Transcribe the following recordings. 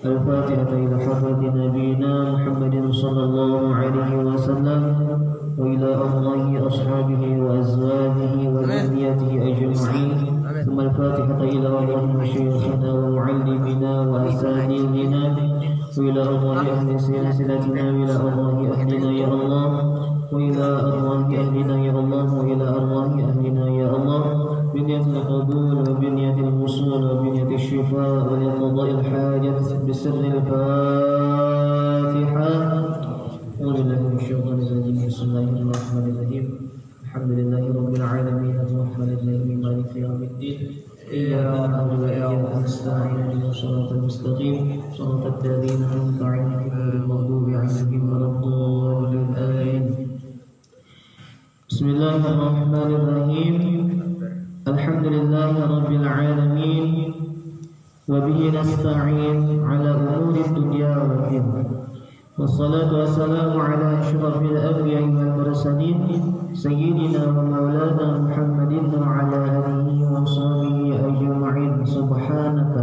الفاتحة إلى حضرة نبينا محمد صلى الله عليه وسلم وإلى أرواح أصحابه وأزواجه وذريته أجمعين ثم الفاتحة إلى أرواح مشايخنا ومعلمنا وأساتذتنا وإلى أرواح أهل سلسلتنا وإلى أرواح أهلنا يا الله وإلى أرواح أهلنا يا الله وإلى أرواح أهلنا يا الله بنية القبول وبنية الوصول وبنية الشفاء ولقضاء الحاجة بسر الفاتحة. أعوذ بالله من الشيطان الرجيم. بسم الله الرحمن الرحيم. الحمد لله رب العالمين الرحمن الرحيم مالك يوم الدين إياك نعبد وإياك نستعين اهدنا الصراط المستقيم صراط الذين أنعمت عليهم غير المغضوب عليهم ولا الضالين آمين. بسم الله الرحمن الرحيم. الحمد لله رب العالمين وبه نستعين على أمور الدنيا والدين والصلاة والسلام على أشرف الأنبياء والمرسلين سيدنا ومولانا محمد وعلى آله وصحبه أجمعين. سبحانك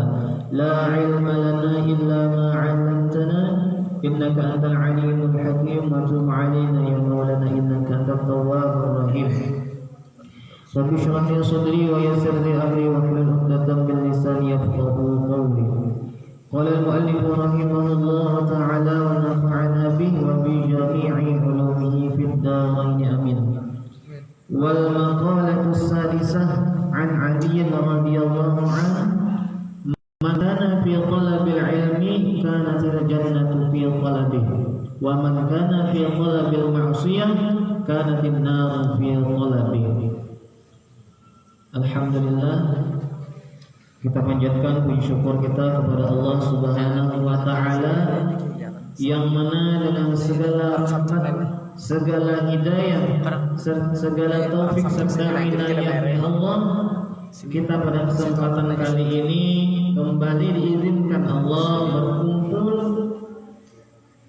لا علم لنا إلا ما علمتنا إنك أنت العليم الحكيم وتب علينا يا مولانا إنك أنت التواب الرحيم. رب اشرح لي صدري ويسر لي أمري واحلل عقدة من لساني يفقهوا قولي. قال المؤلف رحمه الله تعالى ونفعنا به وبجميع علومه في الدارين آمين. والمقالة السادسة عن علي رضي الله عنه: من كان في طلب العلم كانت الجنة في طلبه ومن كان في طلب المعصية كانت النار في طلبه. Alhamdulillah, kita panjatkan puji syukur kita kepada Allah Subhanahu wa taala yang mana dengan segala rahmat, segala hidayah, segala taufik serta inayah Allah, kita pada kesempatan kali ini kembali diizinkan Allah berkumpul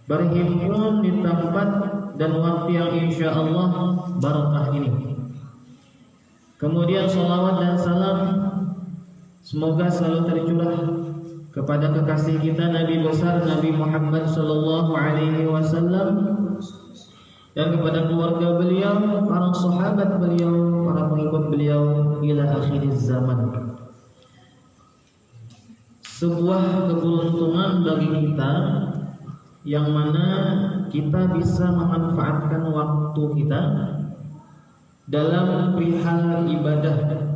berhimpun di tempat dan waktu yang insya Allah barakah ini. Kemudian salawat dan salam semoga selalu tercurah kepada kekasih kita Nabi besar Nabi Muhammad sallallahu alaihi wasallam dan kepada keluarga beliau, para sahabat beliau, para pengikut beliau ila akhir zaman. Sebuah keberuntungan bagi kita yang mana kita bisa memanfaatkan waktu kita dalam perihal ibadah,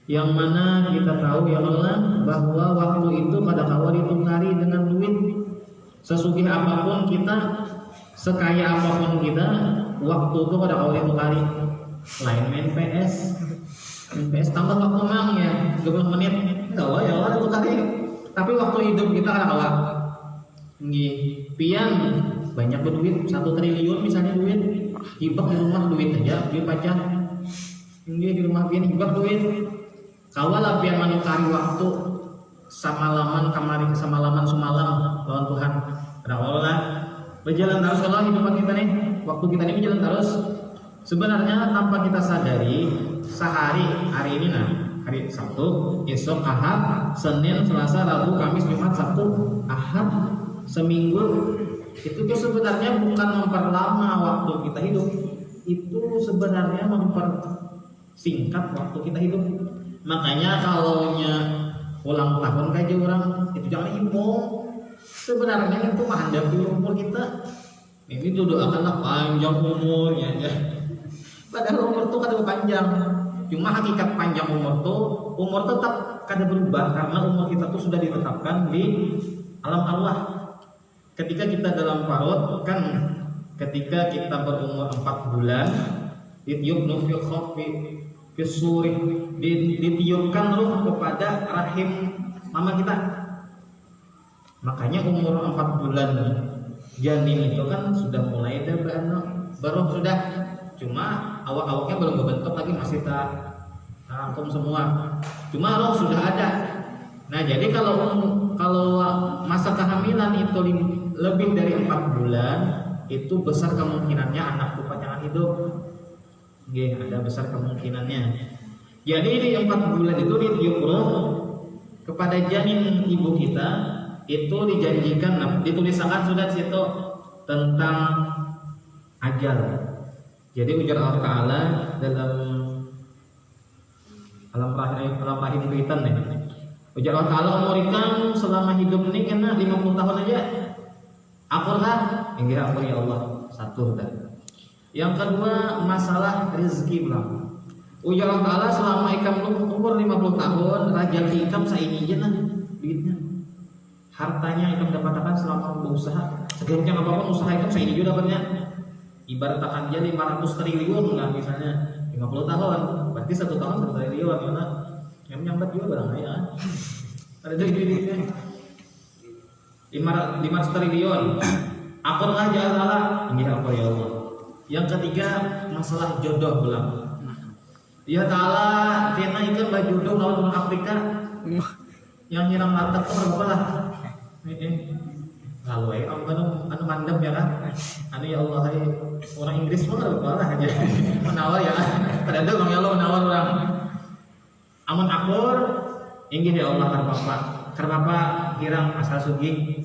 yang mana kita tahu ya Allah bahwa waktu itu pada awal ditukari dengan duit. Sesugih apapun kita, sekaya apapun kita, waktu itu pada awal ditukari. Lain main PS tambah waktu mang ya 20 menit enggak ya Allah ditukari. Tapi waktu hidup kita pada awal nggih pian banyak berduit 1 triliun misalnya duit hibah di rumah duit aja duit pacar ini di rumah pian hibah duit kawala pian manukari waktu samalaman kamari samalaman sumalam lawan Tuhan Allah berjalan terus Allah hidupan kita nih waktu kita ini berjalan terus sebenarnya tanpa kita sadari sehari hari ini hari Sabtu esok Ahad Senin Selasa Rabu Kamis Jumat Sabtu Ahad seminggu itu tuh sebenarnya bukan memperlama waktu kita hidup, itu sebenarnya mempersingkat waktu kita hidup. Makanya kalaunya ulang tahun kayak orang itu jangan heboh. Sebenarnya itu menghadapi umur kita. Ini doakanlah panjang umurnya aja. Padahal umur itu kada panjang. Cuma hakikat panjang umur tetap kada berubah karena umur kita tuh sudah ditetapkan di alam Allah. Ketika kita dalam parut kan ketika kita berumur 4 bulan ditiupkan ditiupkan ruh kepada rahim mama kita. Makanya umur 4 bulan janin itu kan sudah mulai ada beranak baru sudah cuma awak-awaknya belum berbentuk lagi masih tak rangkum semua cuma roh sudah ada. Nah jadi kalau masa kehamilan itu lebih dari 4 bulan itu besar kemungkinannya anak itu jangan hidup. Ada besar kemungkinannya. Jadi di 4 bulan itu ditiup roh kepada janin ibu kita itu dijanjikan, dituliskan sudah di situ tentang ajal. Jadi ujar Allah Ta'ala dalam alam rahim kaitan nih. Ujar Allah Ta'ala umur ikam selama hidup ini kena 50 tahun aja. Akurlah, inggih akur ya Allah. Satu dah. Yang kedua masalah rezeki belum. Ujar Allah Ta'ala selama ikam umur 50 tahun, rezeki ikam saini aja nah duitnya. Hartanya ikam dapatkan selama berusaha. Sekencang apapun usaha ikam saini juga dapatnya. Ibarat aja 500 triliun lah misalnya 50 tahun. Berarti 1 tahun 1 triliun ya. Yang nyambat juga barang ya. Ada duitnya. 500 triliun. Akurlah jalan Allah, inggih akur ya Allah. Yang ketiga masalah jodoh belum. Ya Ta'ala kena ikan bajodoh lawan orang Afrika yang nyiram latak itu berapa lah. Lalu anu mandem ya kan. Anu ya Allah orang Inggris mah berapa lah aja. Menawar ya. Ternyata orang ya Allah menawar orang. Amun akur inggih ya Allah karpapa hirang asal sugih.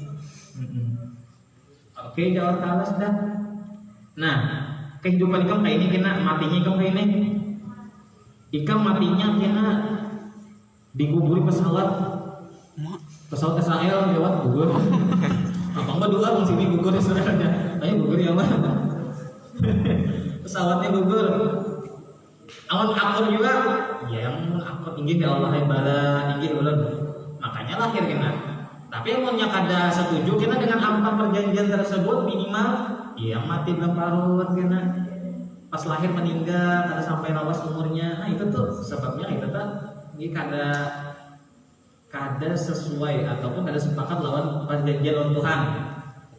Oke, jawab Ta'ala sudah. Nah, kehidupan ikam kayak ini kena matinya ikam kayak ini. Ikam matinya kena diguburi pesawat Israel lewat gugur. Apa enggak dua masih gugur Israelnya? Ayo gugur ya Allah. Pesawatnya gugur. Awan akur juga. Ya yang akur inggih ya Allah bala inggih ulun. Makanya lahir kena. Tapi amunnya kada setuju kena dengan apa perjanjian tersebut minimal ya mati belum parut kena. Pas lahir meninggal kada sampai lawas umurnya. Nah itu tuh sebabnya itu tuh ini kada sesuai ataupun kada sepakat lawan perjanjian lawan Tuhan.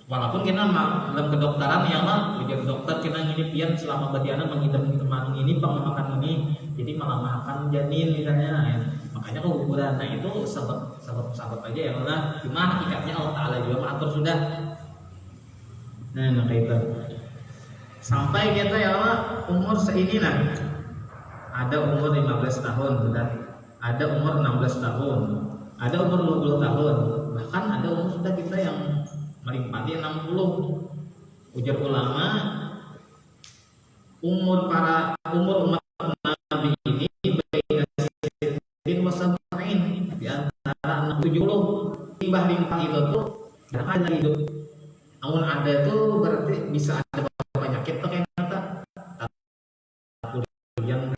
Walaupun kita dalam kedokteran yang mah jadi dokter kita ngini pian selama batiana menghidap teman ini pengemakan ini jadi malah makan janin misalnya ya. Makanya keguguran. Nah itu sabab aja ya Allah. Cuma hakikatnya Allah Ta'ala juga mengatur sudah. Nah kayak itu. Sampai kita ya Allah umur seini nah. Ada umur 15 tahun sudah. Ada umur 16 tahun. Ada umur 20 tahun. Bahkan ada umur sudah kita yang melimpati 60. Ujar ulama umur umat Nabi ini di antara 70 limbah itu tuh ada hidup. Namun ada tuh berarti bisa ada penyakit tuh kayak kata yang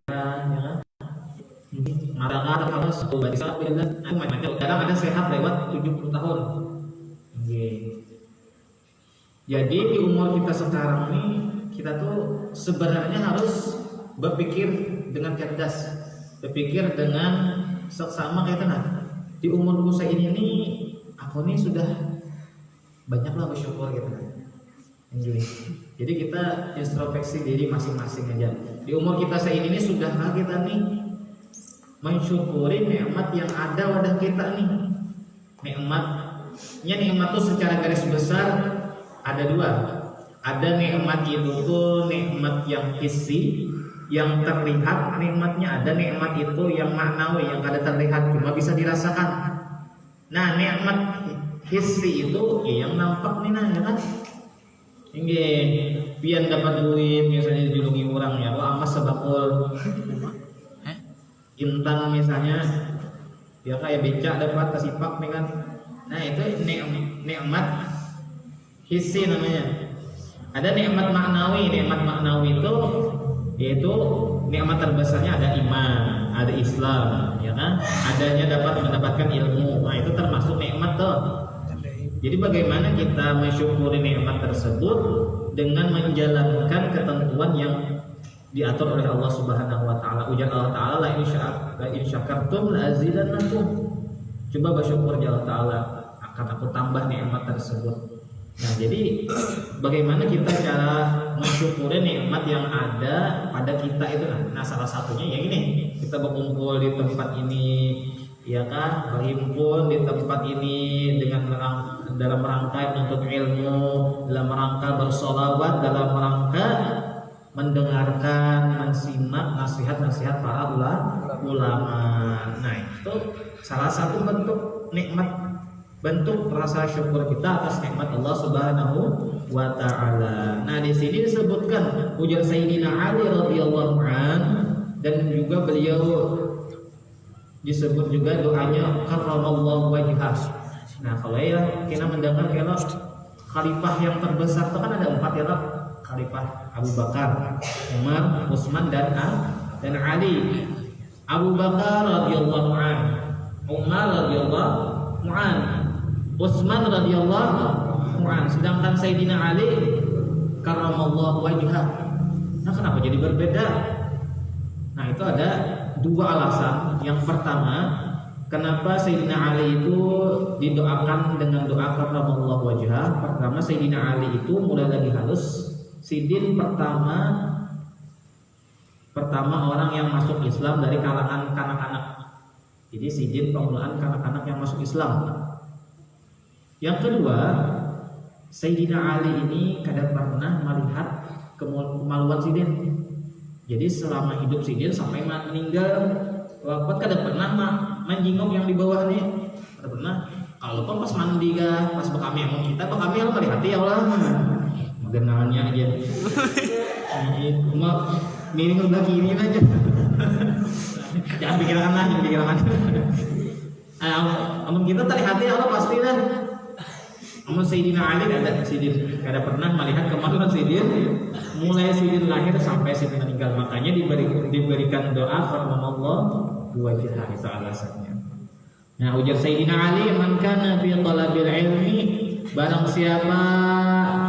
marah harus bisa kadang ada sehat lewat 70 tahun. Jadi di umur kita sekarang ini kita tuh sebenarnya harus berpikir dengan cerdas, berpikir dengan seksama kayak nah. Di umurku saya ini aku nih sudah banyaklah bersyukur gitu kan. Jadi kita introspeksi diri masing-masing aja. Di umur kita saya ini sudahkah kita nih mensyukuri nikmat yang ada pada kita nih. Nikmat tuh secara garis besar ada dua. Ada nikmat itu tuh nikmat yang hissi, yang terlihat nikmatnya. Ada nikmat itu yang maknawi, yang kada terlihat cuma bisa dirasakan. Nah nikmat hissi itu ya yang nampak nih nah ya kan. Inggih, pian dapat duit misalnya dijulungi orang ya, wah amas sebakul intan misalnya, ya kayak becak dapat kasipak nih kan. Nah itu nikmat hissi namanya. Ada nikmat maknawi. Nikmat maknawi itu yaitu nikmat terbesarnya ada iman, ada Islam, ya kan? Adanya dapat mendapatkan ilmu. Nah itu termasuk nikmat tuh. Jadi bagaimana kita mensyukuri nikmat tersebut dengan menjalankan ketentuan yang diatur oleh Allah Subhanahu wa taala. Ujar Allah Taala la in syakartum la azidannakum. Coba bersyukur ya Allah Taala, akan aku tambah nikmat tersebut. Nah, jadi bagaimana kita cara mensyukuri nikmat yang ada pada kita itu nah salah satunya ya ini, kita berkumpul di tempat ini ya kan, berhimpun di tempat ini dengan dalam rangka menuntut ilmu, dalam rangka bersolawat, dalam rangka mendengarkan, mensimak nasihat-nasihat para ulama. Nah itu salah satu bentuk nikmat bentuk rasa syukur kita atas nikmat Allah Subhanahu wa taala. Nah, di sini disebutkan ujar Sayyidina Ali radhiyallahu an, dan juga beliau disebut juga doanya karramallahu wajhah. Nah, kalau ya kita mendengar kalau khalifah yang terbesar itu kan ada 4 ya, Khalifah Abu Bakar, Umar, Utsman dan Ali. Abu Bakar radhiyallahu an, Umar radhiyallahu an, Utsman radhiyallahu an, sedangkan Sayyidina Ali karramallahu wajhah. Nah, kenapa jadi berbeda? Nah, itu ada 2 alasan. Yang pertama, kenapa Sayyidina Ali itu didoakan dengan doa karramallahu wajhah? Pertama, Sayyidina Ali itu mulai lagi halus. Sidin pertama orang yang masuk Islam dari kalangan kanak-kanak. Jadi Sidin permulaan kanak-kanak yang masuk Islam. Yang kedua, Sayyidina Ali ini kadang pernah melihat kemaluan Sidin. Jadi selama hidup Sidin sampai meninggal wafat kadang pernah menjenguk yang di bawah nih. Kadang pernah. Kalau pas mandi kah, pas bekami emang kita bekami Allah melihat ya Allah. Genalnya aja. Cuma miring udah kiri aja. Jangan pikiran kanan, jangan pikiran kanan. Amun kita tadi hati Allah pasti dah. Amun Sayyidina Ali kada pernah melihat kemaluan Sayyidin mulai Sayyidin lahir sampai Sayyidin meninggal. Makanya diberikan doa karramallahu wajhah, itu alasannya. Nah, ujar Sayyidina Ali, man kana fi talabil ilmi, barang siapa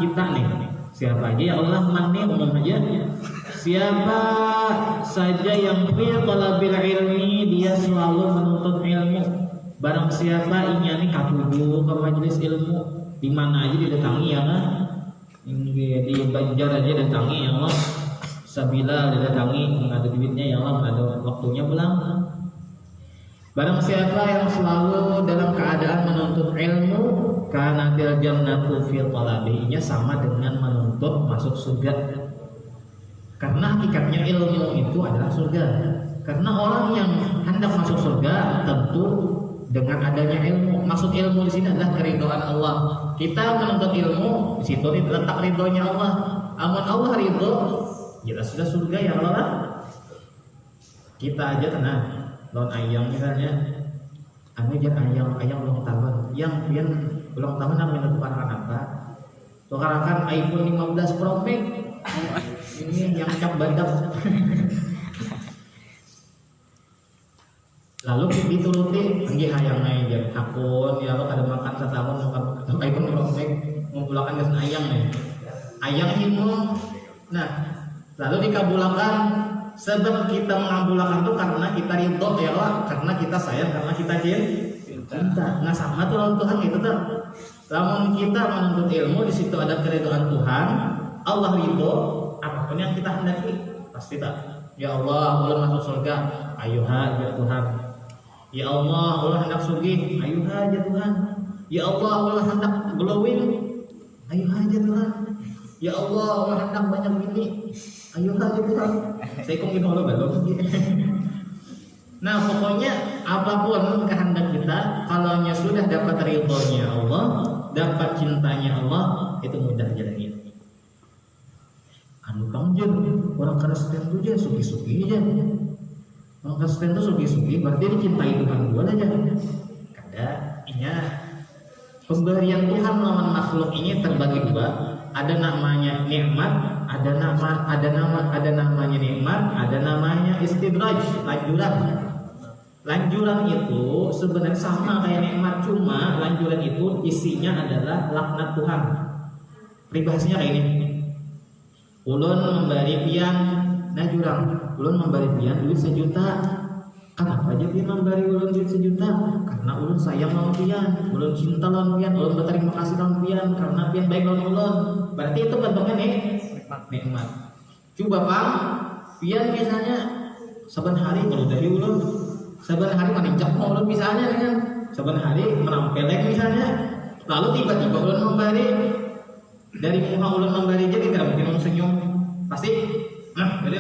kita nih, siapa aja ya Allah, man nih umum aja, siapa saja yang fi talabil ilmi, dia selalu menuntut ilmu. Barang siapa inya nih katudu ke majelis ilmu, di mana aja didatangi ya kan, di Banjar aja datangi ya Allah, Sabila didatangi, nggak ada duitnya ya Allah, nggak ada waktunya pulang. Barang siapa yang selalu dalam keadaan menuntut ilmu, karena jannatu fi talabinya, sama dengan menuntut masuk surga. Karena hakikatnya ilmu itu adalah surga. Karena orang yang hendak masuk surga tentu dengan adanya ilmu. Maksud ilmu di sini adalah keridhaan Allah. Kita menuntut ilmu, di situ letak ridhonya Allah. Amun Allah ridho, jelas sudah surga ya Allah. Kita aja tenang. Lawan ayam misalnya, anu jangan ayam ulang tahun, yang pian ulang tahun yang menentukan apa? Tukarakan iPhone 15 Pro Max, ini yang cap badak. Lalu dituruti, enggak hayang aja, akun ya lo kada makan setahun makan iPhone Pro Max, ngumpulakan dengan ayam nih, ayam imum. Nah, lalu dikabulakan. Sebab kita mengabulkan itu karena kita ridho ya Allah, karena kita sayang, karena kita cinta. Nah, sama tuh lawan Tuhan itu tuh. Namun kita menuntut ilmu, di situ ada keridhaan Tuhan, Allah ridho, apapun yang kita hendaki pasti tak. Ya Allah, ulun masuk surga, ayo ya Tuhan. Ya Allah, ulun hendak sugih, ayo aja Tuhan. Ya Allah, ulun hendak glowing, ayo aja Tuhan. Ya Allah, ulun hendak banyak bini, ayo aja Tuhan. Saya kong gitu Allah belum. Nah, pokoknya apapun kehendak kita, kalau sudah dapat ridhonya Allah, dapat cintanya Allah, itu mudah jalannya. Anu kangjeng, orang Kristen tuh aja suki-suki aja. Orang Kristen tuh suki-suki, berarti dicintai Tuhan dua aja. Kada, inya pemberian Tuhan lawan makhluk ini terbagi dua. Ada namanya nikmat, ada namanya nikmat, ada namanya istidraj, lanjuran. Lanjuran itu sebenarnya sama kayak nikmat, cuma lanjuran itu isinya adalah laknat Tuhan. Peribahasanya kayak ini. Ulun memberi pian, nah jurang. Ulun memberi pian duit 1 juta. Kenapa aja dia memberi ulun duit 1 juta? Karena ulun sayang lawan pian, ulun cinta lawan pian, ulun berterima kasih lawan pian, karena pian baik lawan ulun. Berarti itu bentuknya nikmat. Coba Bang, pian misalnya saban hari meludahi ulun, saban hari manincak ulun misalnya kan, saban hari merampelek misalnya, lalu tiba-tiba ulun memberi, dari muka ulun memberi jadi tidak mungkin ulun senyum, pasti, jadi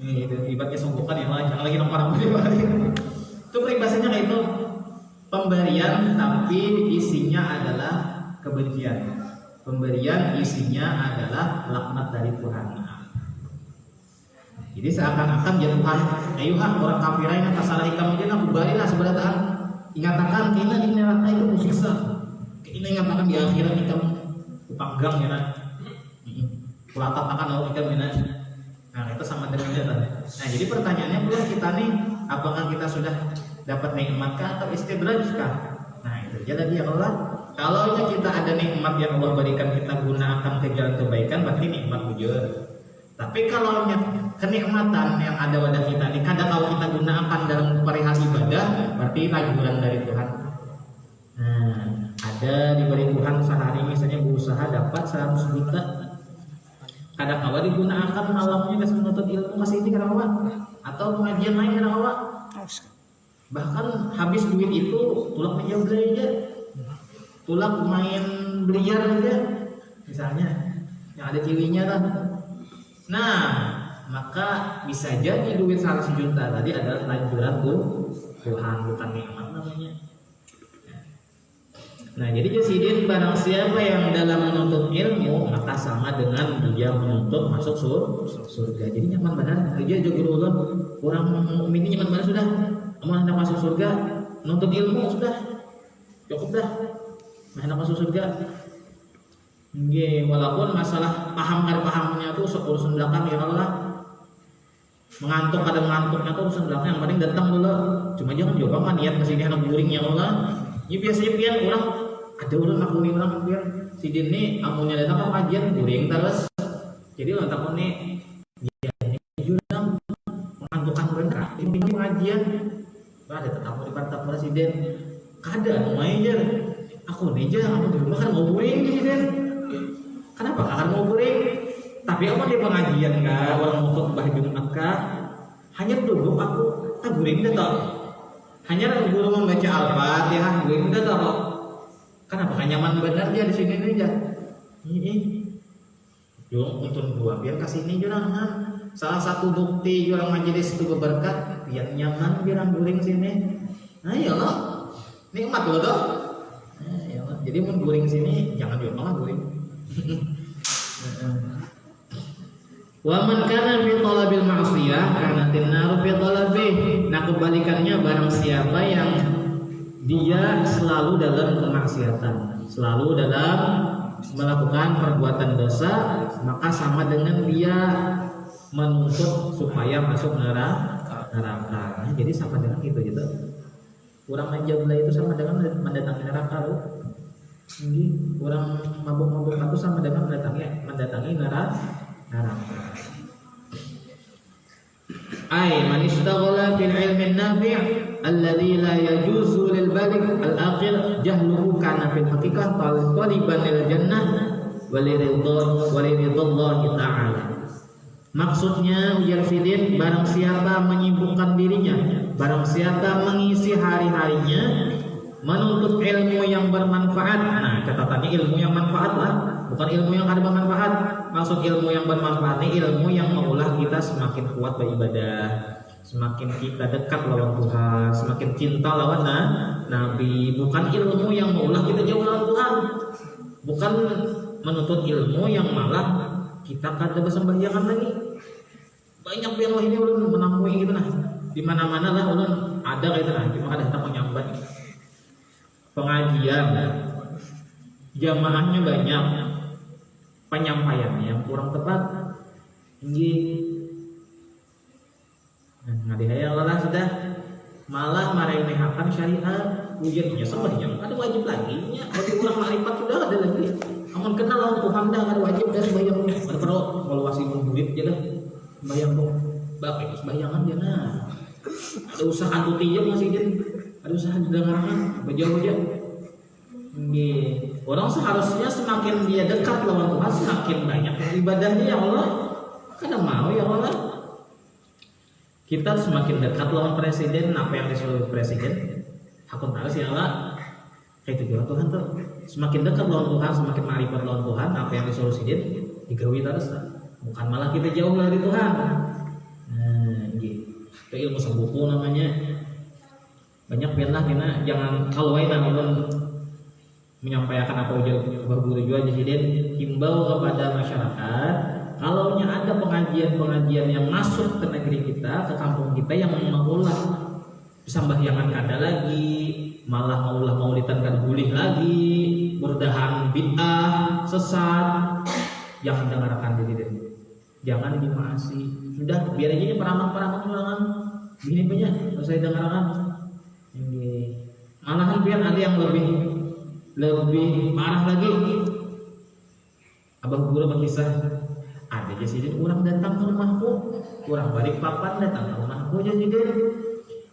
ini ibaratnya sungguhkan ya, jangan lagi nampar beri. Itu peribahasanya kayak itu. pemberian tapi isinya adalah kebencian. Pemberian isinya adalah laknat dari Tuhan. Jadi seakan-akan jadi Tuhan, ayuhan orang kafir yang salah ikam aja aku barilah sebenarnya ingatakan kita di neraka itu musiksa. Kita ingatakan di akhirat kita panggang ya nak. Kulatakan Allah ikam ya. Nah itu sama dengan dia. Nah jadi pertanyaannya bukan kita nih, apakah kita sudah dapat nikmatkah atau istidraj kah? Nah itu jadi ya Allah. Kalau kita ada nikmat yang Allah berikan kita gunakan ke jalan kebaikan, berarti nikmat bujur. Tapi kalau kenikmatan yang ada pada kita ini kadang kalau kita gunakan dalam perihal ibadah, berarti raguan dari Tuhan. Nah, ada diberi Tuhan sehari misalnya berusaha dapat 100 juta. Kadang awal digunakan malamnya kasih menuntut ilmu kasih ini karena apa? Atau pengajian lain karena apa? Bahkan habis duit itu tulak meja belajar, tulak main biliar aja, misalnya yang ada cilinya kan. Nah, maka bisa jadi duit 100 juta tadi adalah lanjuran Tuhan, bukan nikmat namanya. Nah, jadi jasidin barang siapa yang dalam menuntut ilmu maka sama dengan dia menuntut masuk surga. Jadi nyaman benar. Dia juga ulun orang mukmin nyaman benar sudah. Mau hendak masuk surga, menuntut ilmu sudah cukup dah. Hendak masuk surga. Nggih, walaupun masalah pahamnya itu urusan belakang ya Allah. Mengantuk kadang mengantuknya tuh urusan belakang, yang penting datang dulu. Cuma jangan coba kan niat kesini anak guring ya Allah. Ya biasanya pian orang ada orang nak guring orang pian si Dini amunnya datang ke kajian guring terus. Jadi orang takut nih ya ini jurang mengantukkan mereka. Ini pengajian ada tetamu di kantor presiden. Kada aja. Aku nih aja aku di rumah kan mau guring presiden. Kenapa akan mau guring? Tapi apa di pengajian kah orang mau khutbah Jumat kah? Hanya duduk aku tak guring dah tau. Hanya guru membaca Al-Fatihah guring dah tau. Kenapa kan nyaman benar dia di sini aja. Ini jurang untuk dua biar kasih ini jurang kan. Salah satu bukti jurang majelis itu berberkat biar nyaman biar guring sini. Nah ya Allah nikmat loh toh. Nah, ya Allah. Jadi mau guring sini jangan jual malah guring. Wa man kana fi talabil ma'siyah kana tinnaru fi talabih. Nah kebalikannya barang siapa yang dia selalu dalam kemaksiatan, selalu dalam melakukan perbuatan dosa, maka sama dengan dia menuntut supaya masuk neraka. Nah, jadi sama dengan gitu. Orang menjabla itu sama dengan mendatangi neraka loh. Ini orang mabuk-mabuk itu sama dengan mendatangi neraka. Ai man ishtaghala bil ilmi nafi' alladhi la yajuzu lil baligh al aqil jahluhu kana fil haqiqah taliban lil jannah waliridhallahi ta'ala. Maksudnya ujar Sidin, barang siapa menyibukkan dirinya, barang siapa mengisi hari-harinya menuntut ilmu yang bermanfaat. Nah, catatannya ilmu yang manfaat lah, bukan ilmu yang ada bermanfaat. Maksud ilmu yang bermanfaat ini ilmu yang mengulah kita semakin kuat beribadah, semakin kita dekat lawan Tuhan, semakin cinta lawan Nabi. Bukan ilmu yang mengulah kita jauh lawan Tuhan. Bukan menuntut ilmu yang malah kita kada bersembahyangan lagi. Banyak biar ini ulun menemui gitu nah. Di mana-mana lah ulun ada gitu nah, cuma ada kita menyambat. Pengajian jamaahnya banyak, penyampaiannya yang kurang tepat. Ngadihaya lah sudah malah meremehkan syariat. Ujiannya sembahyang ada wajib lagi nya. Bagi orang makrifat sudah ada lagi. Amun kenal lawan Tuhan dah ada wajib dah sembahyang. Ada perlu evaluasi duit aja dah. Sembahyang dong. Bak itu sembahyangan dia nah. Ada usaha tuti masih dia. Ada usaha didengarkan bejauh aja. Orang seharusnya semakin dia dekat lawan Tuhan semakin banyak ibadahnya ya Allah. Karena mau ya Allah. Kita semakin dekat lawan presiden, apa yang disuruh presiden? Aku tahu sih Allah. Kayak itu juga Tuhan tuh. Semakin dekat lawan Tuhan, semakin ma'rifat lawan Tuhan, apa yang disuruh presiden digawi terus. Bukan malah kita jauh dari Tuhan. Nah, gitu. Itu ilmu sembuhku namanya. banyak pianlah kena jangan kalau wae namun menyampaikan apa ujar guru juga jadi himbau kepada masyarakat kalau ada pengajian-pengajian yang masuk ke negeri kita, ke kampung kita yang mengulah sembahyangan kada lagi, malah maulidan kan boleh lagi, berdahan bid'ah, sesat, jangan dengarkan jadi jangan dimaasi. Sudah biar aja peramal-peramal ulangan. Begini banyak saya dengarkan. Ini malahan biar ada yang lebih parah lagi. Abang guru berkisah ada Jasidin orang datang ke rumahku, orang balik papan datang ke rumahku Jasidin.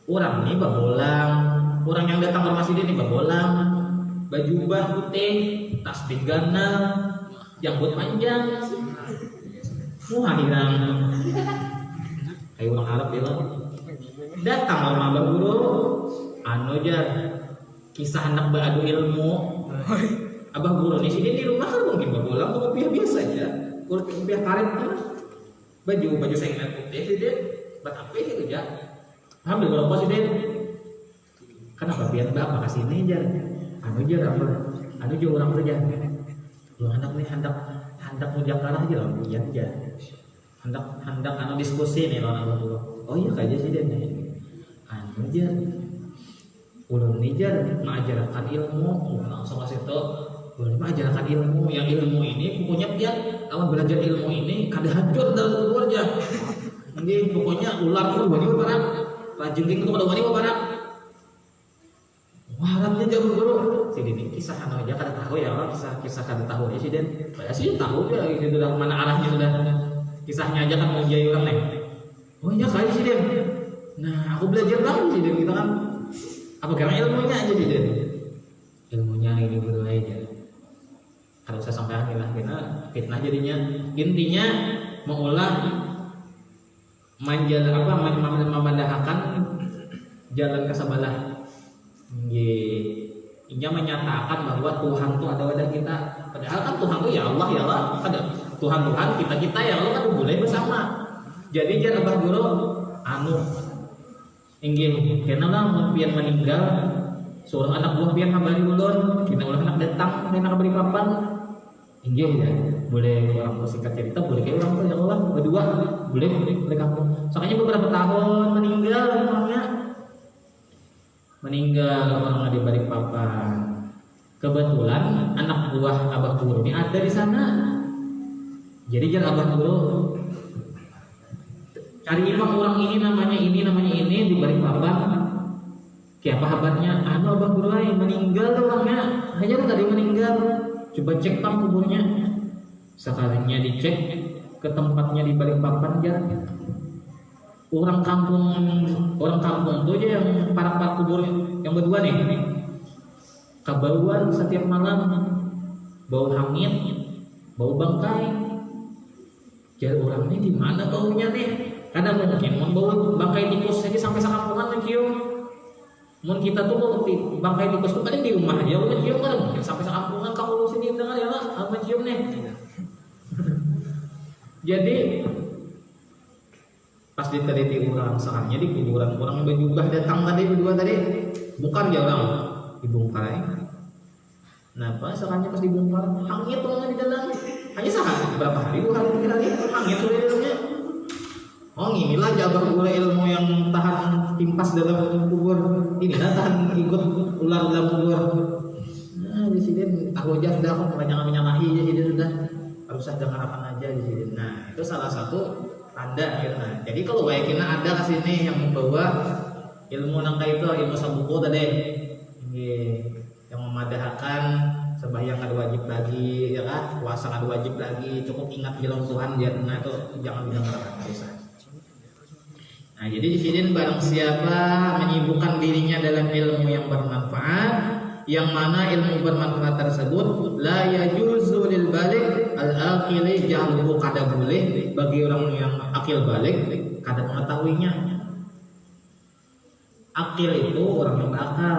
Orang ini babolang, orang yang datang ke rumah Sidin ini babolang, baju bah putih, tasbih ganal, janggut panjang, muhadiran. Kayak orang Arab bilang, datang ke rumah abah guru, anu jar, kisah anak beradu ilmu. Abah guru nih Sidin di rumah kan mungkin babolang, kopiah biasa aja, kopiah karet kan, baju sengit putih Sidin, batape gitu aja. Ambil kalau positif, kenapa biar bapak kasih ini jar, anu jar apa, anu jar orang kerja, lu hendak nih hendak mujakarah aja lah, iya aja, hendak anu diskusi nih lawan aku, oh iya kayak sih dia nih, anu jar, ulun nih jar, mengajarkan ilmu, langsung kasih tau, ulun mengajarkan ilmu, yang ilmu ini pokoknya biar kalau belajar ilmu ini kada hancur dalam keluarga, ini pokoknya ular pun wani barang. Rajengking itu pada wani barang. Waratnya jauh dulu. Si Dini kisah anu aja kada tahu ya orang kisah kada tahu ya si Den. Saya sih tahu ya itu sudah mana arahnya sudah. Kisahnya aja kan mau jadi orang nih. Oh iya kayak si Den. Nah aku belajar tahu si Den kita kan. Apa karena ilmunya aja si Den. Ilmunya ini berdua aja. Kalau saya sampaikan lah karena fitnah jadinya intinya mengolah memandahkan jalan ke sebelah. Ia menyatakan bahwa Tuhan itu ada pada kita. Padahal kan Tuhan itu ya Allah ada Tuhan kita ya Allah kan boleh bersama. Jadi jangan abah guru anu inggih kenapa pian meninggal seorang anak buah pian habari ulun kita ulah anak datang anak beri papan inggih ya boleh orang singkat cerita boleh kayak orang tuh ya Allah berdua boleh kamu soalnya beberapa tahun meninggal orang di balik papan kebetulan anak buah abah guru ini ada di sana jadi jangan abah guru cari imam orang ini namanya ini di balik papan kayak apa kabarnya anu abah guru meninggal orangnya hanya tadi meninggal coba cek pam kuburnya sekalinya dicek ke tempatnya di balik papan ya orang kampung tuh aja yang para kubur yang berdua nih kabauan setiap malam bau hangit bau bangkai jadi orang ini di mana baunya nih kadang mungkin mau bau bangkai tikus aja sampai sekampungan mencium mun kita tuh mau bangkai tikus tuh paling di rumah aja udah cium kan mungkin sampai sekampungan kamu sini dengar ya lah apa cium nih jadi pas diteliti orang sahamnya di kuburan orang yang berjubah datang tadi berdua tadi bukan ya orang dibongkar kenapa sahamnya pas dibongkar hangit tuh di dalam hanya saham berapa hari 2 hari 3 hari hangit tuh di dalamnya oh inilah jabah gula ilmu yang tahan timpas dalam kubur ini tahan ikut ular dalam kubur nah di sini tahu aja sudah aku menyalahi jadi sudah harus ada harapan aja di sini nah itu salah satu tanda ya nah jadi kalau kayaknya ada kesini yang membawa ilmu nangka itu ilmu sabuku tadi yang memadahkan sembahyang ada wajib lagi ya kan puasa ada wajib lagi cukup ingat bilang Tuhan dia nah itu jangan bilang bisa. Nah, jadi di sini barang siapa menyibukkan dirinya dalam ilmu yang bermanfaat, yang mana ilmu bermanfaat tersebut la yajuzu lil balik al aqili jahluhu kada boleh bagi orang yang akil balik kada mengetahuinya. Akil itu orang yang berakal.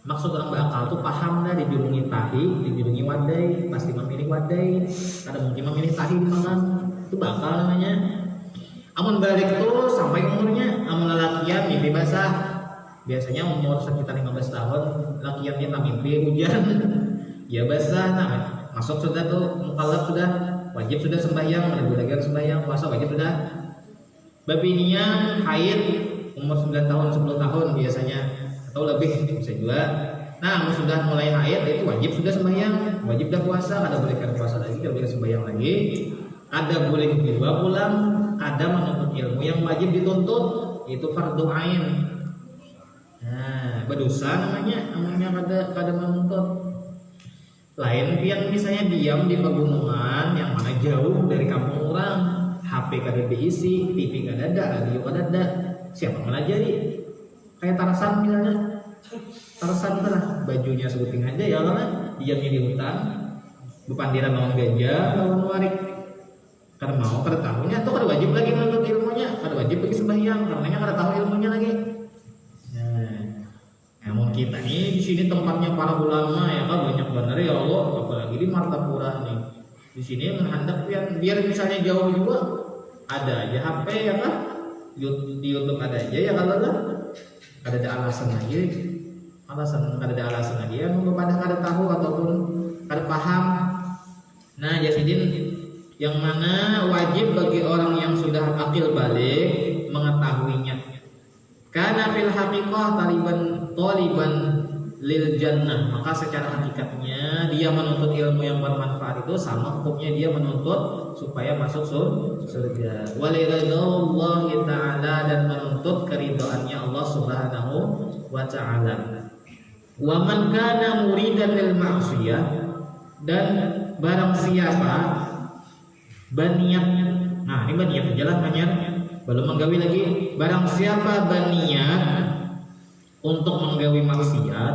Maksud orang berakal itu paham dah dijulungi tahi, dijulungi wadai, pasti memilih wadai, kada mungkin memilih tahi dimakan. Itu bakal namanya. Amun balik itu sampai umurnya amun lelakian mimpi basah biasanya umur sekitar 15 tahun lakiannya tak mimpi hujan ya basah. Nah masuk sudah tuh mukallaf, sudah wajib, sudah sembahyang, lagi sembahyang, puasa wajib sudah. Babinian haid umur 9 tahun 10 tahun biasanya atau lebih bisa juga. Nah sudah mulai haid itu wajib sudah sembahyang, wajib sudah puasa, ada boleh kan puasa lagi, ada boleh sembahyang lagi, ada boleh juga pulang, ada menuntut ilmu yang wajib dituntut itu fardhu ain. Nah berdosa namanya kada menuntut. Lain pian misalnya diam di pegunungan yang mana jauh dari kampung orang, HP kada diisi, TV kada ada, radio kada ada, siapa melajari? Kayak Tarsan misalnya, Tarsan lah bajunya sebuting aja ya lah, diamnya di hutan, bepandiran lawan gajah, lawan warik. Kada mau, kada tahunya, atau kada wajib lagi menuntut ilmunya, kada wajib lagi sembahyang, karenanya kada tahu ilmunya lagi. Namun kita nih di sini tempatnya para ulama ya kan, banyak benar ya Allah, apalagi di Martapura nih. Di sini menghendak biar misalnya jauh juga ada aja HP ya kan, di YouTube ada aja ya kalau ada alasan lagi, kada ada alasan lagi ya pada kada tahu ataupun kada paham. Nah Jasidin yang mana wajib bagi orang yang sudah akil balik mengetahuinya. Karena fil haqiqah taliban lil jannah, maka secara hakikatnya dia menuntut ilmu yang bermanfaat itu sama hukumnya dia menuntut supaya masuk surga. Waliridhallahi ta'ala, dan menuntut keridhaannya Allah Subhanahu wa ta'ala. Wa man kana muridan lil ma'siyah, dan barang siapa baniat, nah ini baniat jalan banyak belum menggawi lagi, barang siapa berniat untuk menggawi maksiat,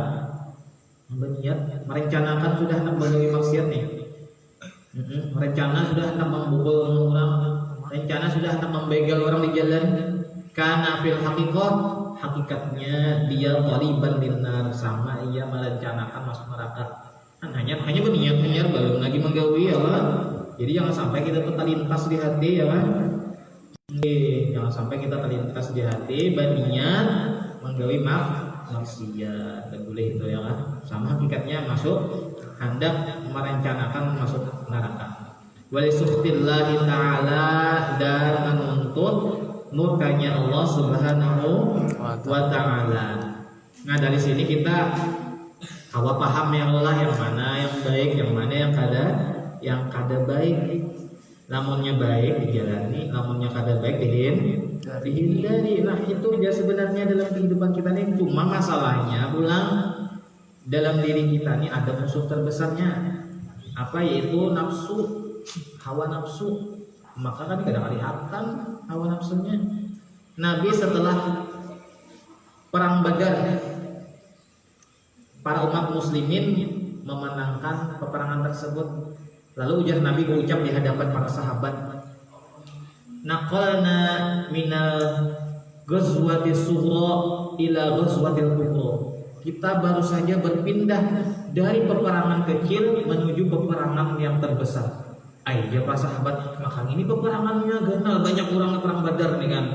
berniat merencanakan sudah hendak menggawi maksiat nih, rencana sudah hendak membukul orang, rencana sudah hendak membegal orang di jalan, karena fil haqiqah, hakikatnya dia taliban linnar, sama ia merencanakan masuk neraka. Hanya berniat belum lagi menggawi ya kan? Jadi jangan sampai kita terlintas di hati ya kan? Jangan sampai kita terlintas di hati berniat menggawi maksiat, tidak boleh itu ya kan. Sama hakikatnya masuk hendak merencanakan masuk neraka. Walisuhtillahi ta'ala, dan menuntut murkanya Allah Subhanahu wa ta'ala. Nah dari sini kita hawa paham yang lelah, yang mana yang baik, yang mana yang kada baik. Lamunnya baik dijalani, lamunnya kada baik dihindari. Nah itu dia sebenarnya dalam kehidupan kita nih. Cuma masalahnya pulang dalam diri kita nih ada musuh terbesarnya, apa yaitu nafsu, hawa nafsu. Maka kan kada kelihatan hawa nafsunya. Nabi setelah perang Badar, para umat muslimin memenangkan peperangan tersebut. Lalu ujar Nabi berucap di hadapan para sahabat, naqalna minal ghazwati sughra ila ghazwatil kubra. Kita baru saja berpindah dari peperangan kecil menuju peperangan yang terbesar. Ya para sahabat, maka ini peperangannya ganal, banyak orang perang Badar nih kan.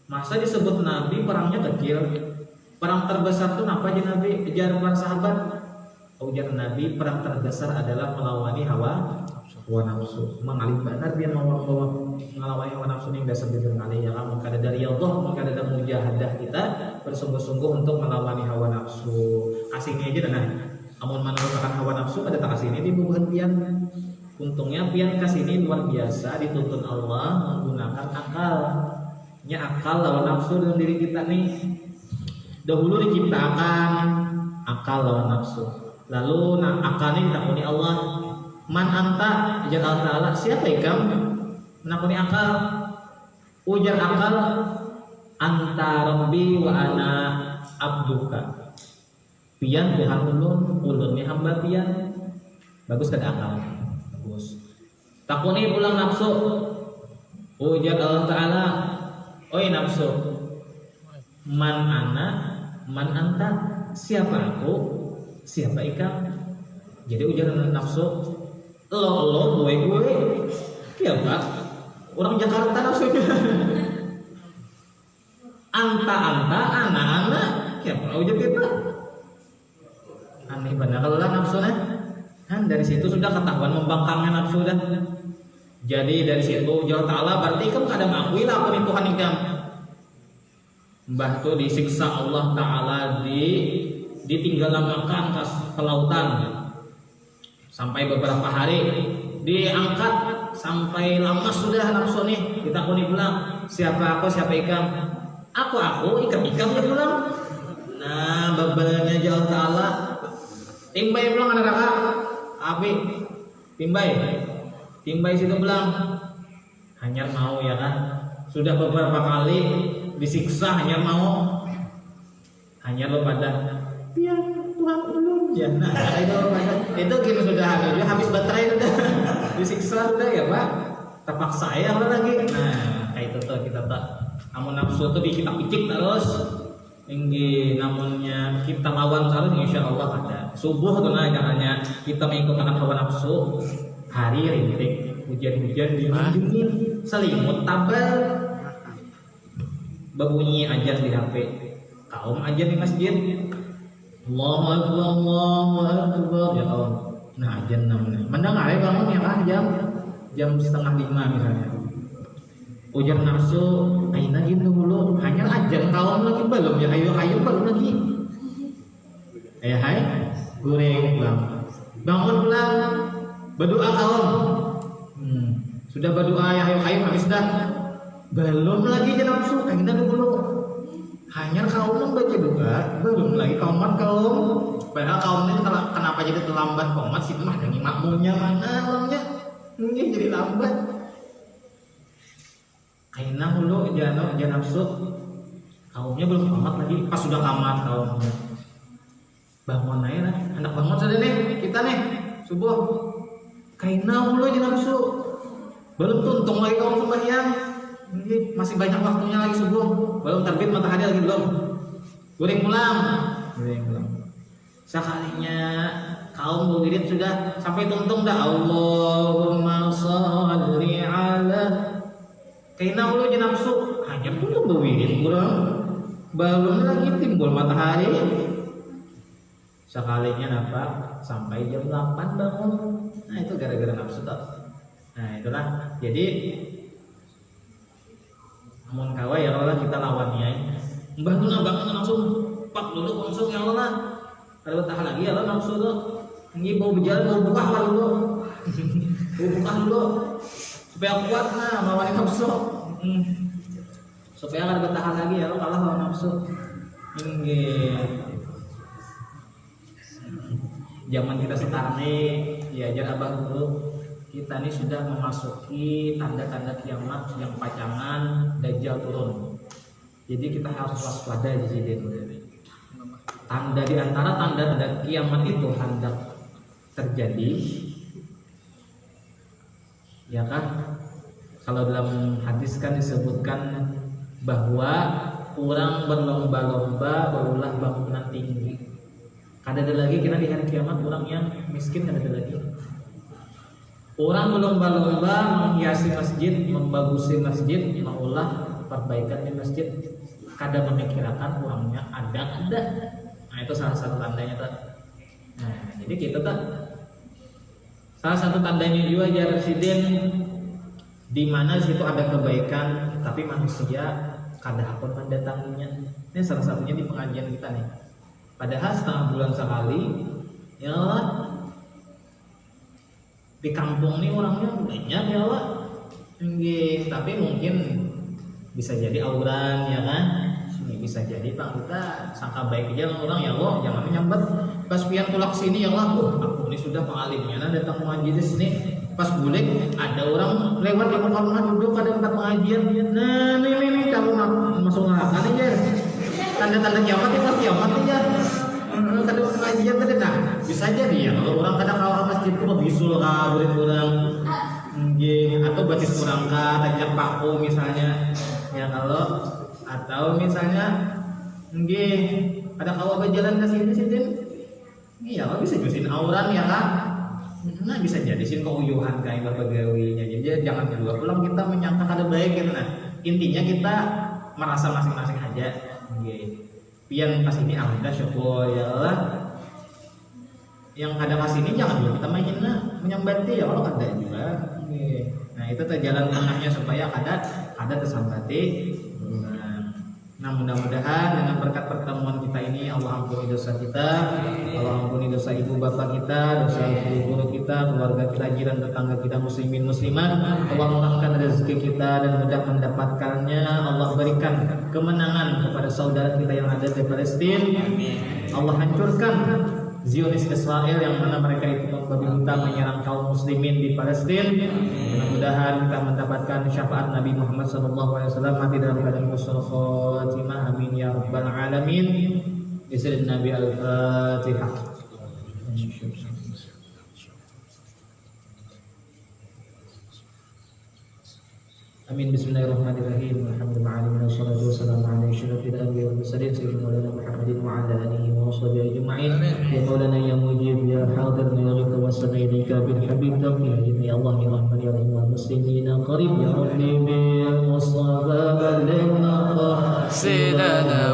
Masa disebut Nabi perangnya kecil? Perang terbesar itu apa aja Nabi? Ujar para sahabat. Ujar Nabi, perang terbesar adalah melawani hawa nafsu. Mengalih benar dia melawani hawa nafsu yang dasar mengalih ya kan. Maka dari Allah, maka ada mujahadah kita bersungguh-sungguh untuk melawani hawa nafsu. Asingnya aja nah. Amun menaklukkan hawa nafsu pada tak asini di bubuhan pian. Untungnya pian kasini luar biasa dituntun Allah menggunakan akal. Nya akal lawan nafsu dalam diri kita nih. Dahulu diciptakan akal lawan nafsu. Lalu akalnya ditakuni Allah. Man anta, ujar Allah Ta'ala, siapa ikam? Menakuni akal. Ujar akal, anta rabbi wa ana abduka. Pian Tuhan ulunnya hamba pian. Bagus kan akal? Bagus. Takuni pulang nafsu. Ujar Allah Ta'ala, oi nafsu, man ana, man anta, siapa aku? Siapa ikam? Jadi ujaran nafsu, lo gue, ya pak, orang Jakarta nafsunya. Anta, ana, ya ujub kita aneh benar lah nafsu kan dari situ sudah ketahuan membangkangnya nafsu dah. Jadi dari situ Allah Ta'ala berarti kan kadang mengakui lah apa Tuhan ikam. Mbah tuh disiksa Allah Ta'ala ditinggalan makan ke lautan sampai beberapa hari, diangkat sampai lama sudah nafsu nih. Kita kuni bilang siapa aku siapa ikam, aku ikam dia bilang. Nah bebernya Allah Ta'ala timbai bilang anak neraka api timbai situ bilang hanya mau ya kan, sudah beberapa kali disiksa hanya mau kepada biar Tuhan ulun ya. Nah itu gini sudah habis baterai sudah disiksa sudah ya Pak, terpaksa ya lagi. Nah kayak itu tuh kita tak namun nafsu tuh kita picik terus tinggi, namunnya kita lawan terus insya Allah ada subuh tuh nah jangannya kita mengikutkan hawa nafsu. Hari rintik hujan-hujan dingin selimut tabel berbunyi ajar di HP kaum ajar di masjid Allahu Akbar ya kaum. Nah ajar namanya mendengar ya bangun ya kan jam 4:30 misalnya ujar nafsu aina gitu dulu hanya ajar kaum lagi belum ya kayu belum lagi hai goreng bangun pulang berdoa kaum sudah berdoa ya ayo habis dah belum lagi aja nafsu aina dulu hanya kaum membaca doa belum lagi kaum padahal kaumnya kenapa jadi terlambat komat situ mah ada makmumnya mana orangnya mungkin jadi lambat. Kaina hulu jangan nafsu kaumnya belum kamat lagi pas sudah kamat kaumnya bangun aja lah anak bangun sudah nih kita nih subuh kaina hulu jangan nafsu belum tuntung lagi kaum sembahyang masih banyak waktunya lagi subuh belum terbit matahari lagi belum goreng pulang sekalinya kaum murid sudah sampai tuntung dah Allahumma sholli ala kaina hulu jangan nafsu hanya pun berwirid kurang belum lagi timbul matahari sekalinya nampak sampai jam 8 bangun. Nah itu gara-gara nafsu tak. Nah itulah jadi amun kawa ya Allah kita lawannya mbah tuh bangun langsung pak dulu langsung ya Allah kalau tahan lagi ya Allah nafsu tuh ini mau berjalan mau buka lah dulu mau buka dulu supaya kuat nah melawan nafsu supaya nggak bertahan lagi ya lo kalah lawan nafsu ini zaman kita sekarang nih diajar abah dulu kita nih sudah memasuki tanda-tanda kiamat yang pacangan dajjal turun jadi kita harus waspada di sini tanda di antara tanda-tanda kiamat itu hendak terjadi ya kan. Kalau dalam hadis kan disebutkan bahwa orang berlomba-lomba berulah bangunan tinggi. Kada ada lagi kita di hari kiamat orang yang miskin kada ada lagi. Orang berlomba-lomba menghiasi masjid, membagusi masjid, mengulah perbaikan di masjid. Kada memikirkan uangnya ada. Nah itu salah satu tandanya tuh. Nah jadi kita tuh salah satu tandanya juga ya residen di mana situ ada kebaikan tapi manusia kada akun mendatanginya. Ini salah satunya di pengajian kita nih. Padahal setengah bulan sekali ya Allah di kampung nih orangnya banyak ya Allah tapi mungkin bisa jadi auran ya kan. Ini bisa jadi Pak kita sangka baik aja orang ya Allah jangan menyambat pas pian tulak sini ya Allah aku ini sudah pengalimnya datang mengaji di sini pas bulik ada orang lewat di rumah duduk pada tempat pengajian nah ini kalau masuk neraka nih ya tanda-tanda kiamat ya kada pengajian tadi nah bisa jadi ya kalau orang kadang kalau masjid itu bisul ka orang atau batis kurang ka tajak paku misalnya ya kalau atau misalnya ada kawa berjalan ke sini iya bisa jusin auran ya kan. Nah bisa jadi sih keuyuhan kayak berpegawainya jadi jangan juga pulang kita menyangka ada baik gitu. Nah intinya kita merasa masing-masing aja pian pas ini ada syukur ya Allah. Yang ada pas ini jangan dulu kita mainin menyambati ya Allah ada juga. Nah itu tuh jalan tengahnya supaya ada tersambati. Nah mudah-mudahan dengan berkat pertemuan kita ini Allah ampuni dosa kita, Allah ampuni dosa ibu bapak kita, dosa guru kita, keluarga kita, jiran tetangga kita, muslimin muslimat. Allah murahkan rezeki kita dan mudah mendapatkannya. Allah berikan kemenangan kepada saudara kita yang ada di Palestina. Allah hancurkan Zionis Israel yang mana mereka itu membabi buta menyerang kaum muslimin di Palestina. Mudah-mudahan kita mendapatkan syafaat Nabi Muhammad SAW mati dalam keadaan husnul khotimah. Amin ya rabbal alamin. Bismillah Nabi Al-Fatihah. Amin. Bismillahirrahmanirrahim. Alhamdulillah wassalatu wassalamu ala asyrafil anbiya'i wal mursalin sayyidina Maulana Muhammadin wa ala alihi wa sahbihi ajma'in. Ya Maulana ya mujib ya hadir ya tawassul ilaika bil habib tawfiq ya Allah ya rahman ya rahim wal muslimin qarib ya rabbi bil mustafa balligh maqasidana